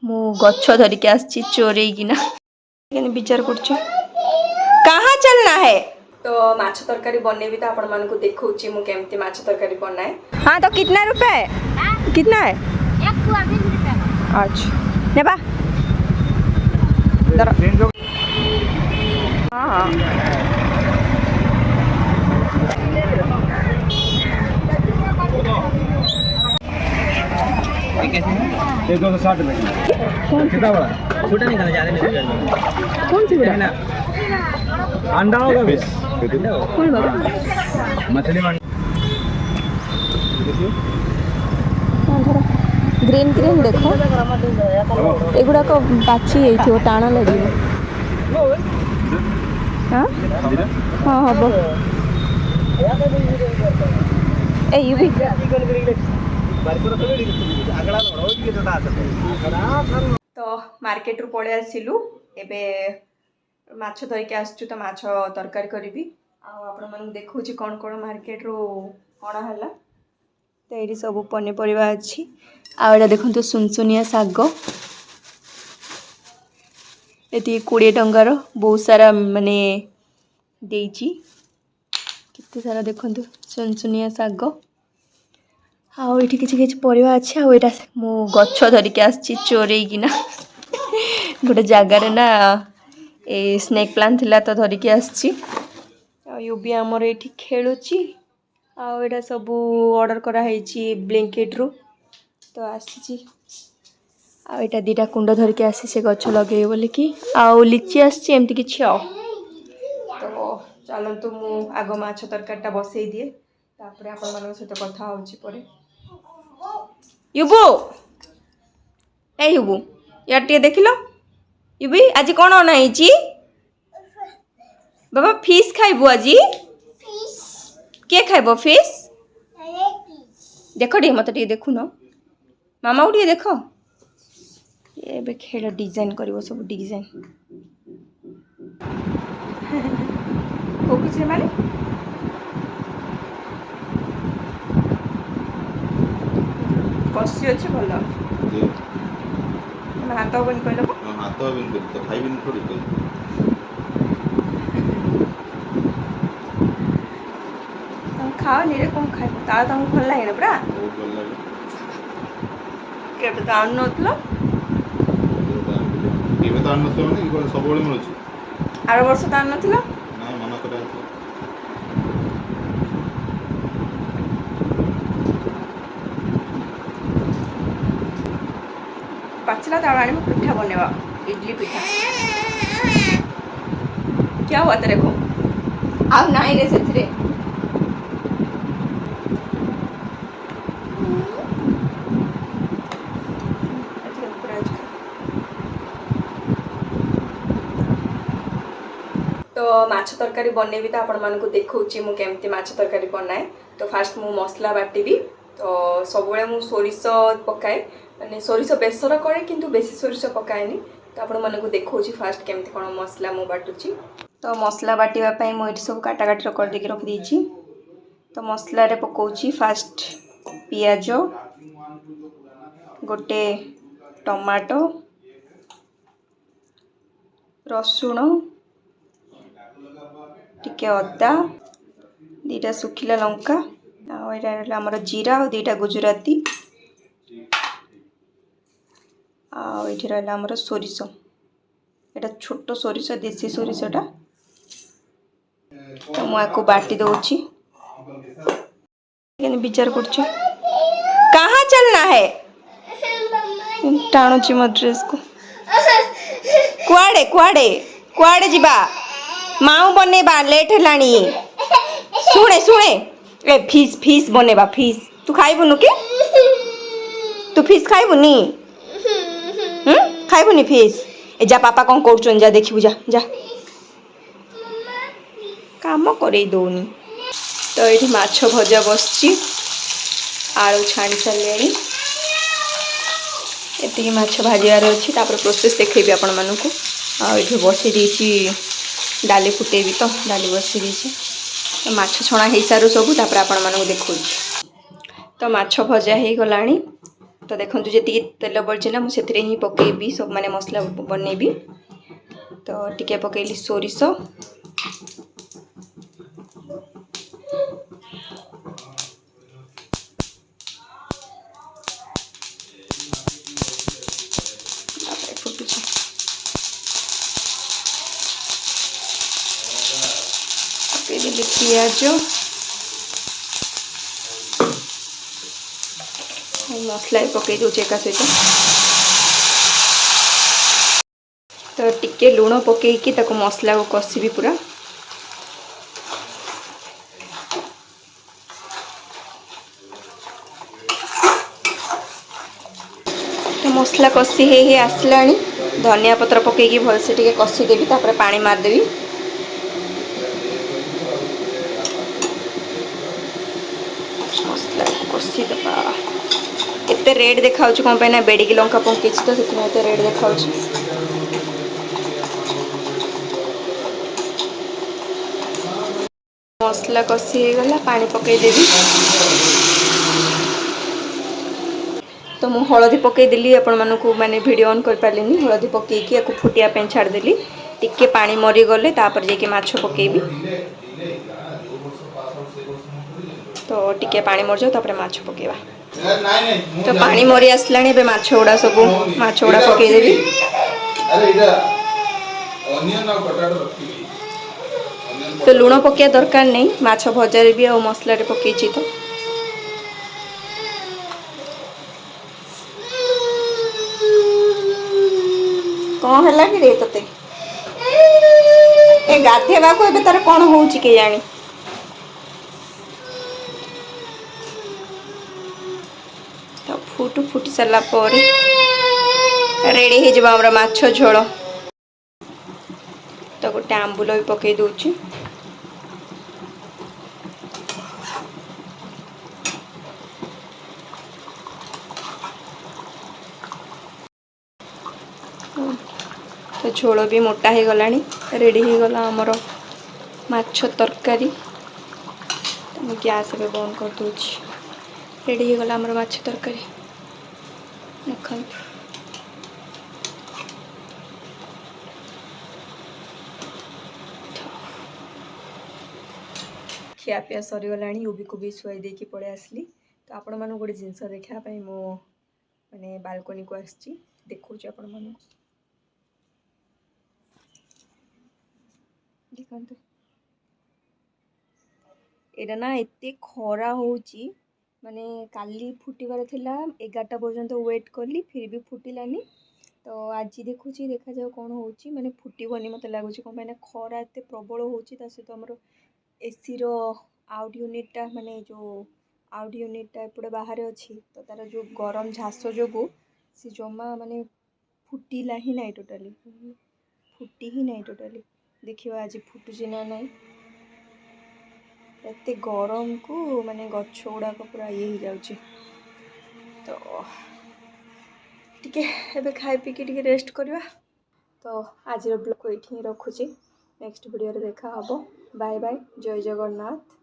मु गच्छ धरिके आसी चोरे कि विचार कर कहाँ चलना है। तो माछ तरकारी बनेबी तो आपण मानको देखौची मु केमती माछ तरकारी बनाए। हाँ तो कितना रुपए कितना है? 120 रुपए। अच्छा नेबा हाँ हाँ ये 260 रुपए कितना बड़ा छोटा निकाला जा रहा है। कौन सी बड़ा अंडा होगा फिश कौन बड़ा मछली ग्रीन ग्रीन देखो एगुड़ाक बाछी टाण लगे। हाँ हाँ हम ये तो मार्केट रू पड़े आसिलु एबे माछ धरिके आसचु तो माछ तरकारी करी आपण मन देखौची कौन कौन मार्केट रू अणा हला। तो ये सब पनीपरिया अच्छी आड़ा देखो सुनसुनिया शाग ये 20 टंकार बहुत सारा माने देची कितने सारा देखो सुनसुनिया शाग आउ ये किसी परिवा अच्छे आईटा मु गच्छ धरिके आसी चोरे कि गोटे जगार ना ए स्नेक प्लांट थिला तो धरिके आसी भी आमर ये खेलुची आईटा सब ऑर्डर कराई ब्लैंकेट रू तो आसी आईटा 2टा कुंड धरिके आसी से गच्छ लगे बोलिकी आउ लिची आसी एमती किछि आ तो चलतु मु आग माछ तरकारीटा बसई दिए तापर आपण मान सहित कथा होची परे। युबू ए युबू यार टे देखिलो युबी आज कौन अना है बाबा फिश खाइबू आज के खाइब फिश देख टे मत टे देखु न मामा को टे देख ये खेल डिजाइन कर सब डिजाइन कुछ मारे कसी अच्छे भल हाथ हबन कहल हाथ हबन तो खाइबिन थोड़ी खाओ नीरे कौन खाइब ता तुमको भल लगे पूरा केबे तो आन नथलो केबे तो आन नथलो माने ई सब बळे मिलुची आरो वर्ष तो आन नथलो ना मना करे पाचला ताड़ आने पिठा बनेवा इडली पिठा क्या हुआ तेरे को अब ना रे से तो माछ तरकारी बनेबी तो आपण मानको देखौची मु केमती माछ तरकारी बनाए। तो फास्ट मु मसला बाटिबी तो सब बेले मु सोरिष पकाए माने सोरिष बेसर करे किंतु बेसी सोरिष पकाएनी तो आपण मानको देखौची फास्ट केमती कोन मसला मु बाटुची। तो मसला बाटिबा पई मु एठी सब काटा काटी कर देकी रख देची। तो मसला रे पकोची फास्ट पियाज गोटे टमाटो रसुण टिके अदा 2टा सुखिला लंका आमर जीरा और 2टा गुजराती आठी रहा आमर सोरिष एटा छोट सोरिष देसी सोरिषटा तो मुझे बाटी दौची विचार कर कहाँ चलना है टाणुची मो ड्रेस को कुआड़े कुआड़े कुआड़े जीवा माऊ बनेबा लेट हेलानी शुणे शुणे ए फिश फिश बनेबा फिश तू खाइबुनु के तू फिश खाइबुनी खाइबुनी फिश ए जा पापा कौन कर जा देखिबु जा जा काम करे दौनी। तो ये माछ भजा बसची आलू छाणी सारे ये माछ भाजार अच्छी प्रोसेस देखेबी आपण मानकु आठे बसी देची डाली फुटेबी तो डाली बसी देची तो माछ छणा हो सारू सब आपण मानकु देखौ। तो माछ भजा हो गलानी तो देखो जी तेल बड़ी ना मुझे ही पकईबी सब माने मसला बनईबी तो टिके पकईली सोरिष फुटुची पकईदेली पियाज मसला पकई दूचे एक सहित तो टिके लुण पकईकी ताको मसला को कषिबी पूरा तो मसला कषि हे आसला धनिया पत्र पकईकी भलसे टिके कषिदेवी तापर पानी मारदेवी मसला कषिदबा एते रेड देखा कौन पे ना बेड़ी लंका पकई तो से रेड देखा मसला कषि गला पानी पकईदेवी तो मु हलदी पकईदेली आपण मानक माने वीडियो ऑन कर पारलिनी हलदी पकईकी या फुटिया पे छाड़देली टिके पानी मरी गले तापर जेके माछ पकईबी तो टिके पानी मर जाओ तापर माछ पकेबा तो पानी मरी आसलाणी बे माछ गुड़ा सब माछ गुड़ा पकईदेवी तो लुण पकया दरकार नहीं माछ भजार भी आ मसला पकईची तो कौन है कि रे तते ए गाधेवा को एबे तार कौन होउची के जानी तो फुटी सारा पर रेडी हो जबा हमरा माछ झोल तो गोटे आंबुल भी पकई दूची तो झोल भी मोटा हो गला रेडी हो गला आमर माछ तरकारी तो गैस भी बंद कर दूची रेडी हो गला आमर माछ तरकारी देखो खियापिया सरीगला उबी को भी शुआई देकी पड़े आसली तो आपण मानू गोटे जिनस देखापी मो माने बालकनी को आसी देखो आपण मानू देखते यहाँ ना एत खरा होची माने काली फुटबार थिला 11टा पर्यंत वेट कली फिर भी फुटिलानी तो आज देखुची देखा जाओ कौन होची माने फुटबनी मत लगुच कौन ना खरा एत प्रबल होची ता सहित हमर एसी रो आउट यूनिटा माने जो आउट यूनिटा एपटे बाहर अच्छी तो तार जो गरम झास जो सी जमा माने फुटिला ही नहीं टोटाली फुटी ही नहीं टोटाली देखिए आज फुटुची ना नहीं एत गरम को माने गछ गुड़ाक पूरा ये हो जाउची तो टिके एबे खाई पी के रेस्ट करवा तो आज ब्लॉग को ये रखुची नेक्स्ट वीडियो रे देखा हबो बाय बाय जय जगन्नाथ।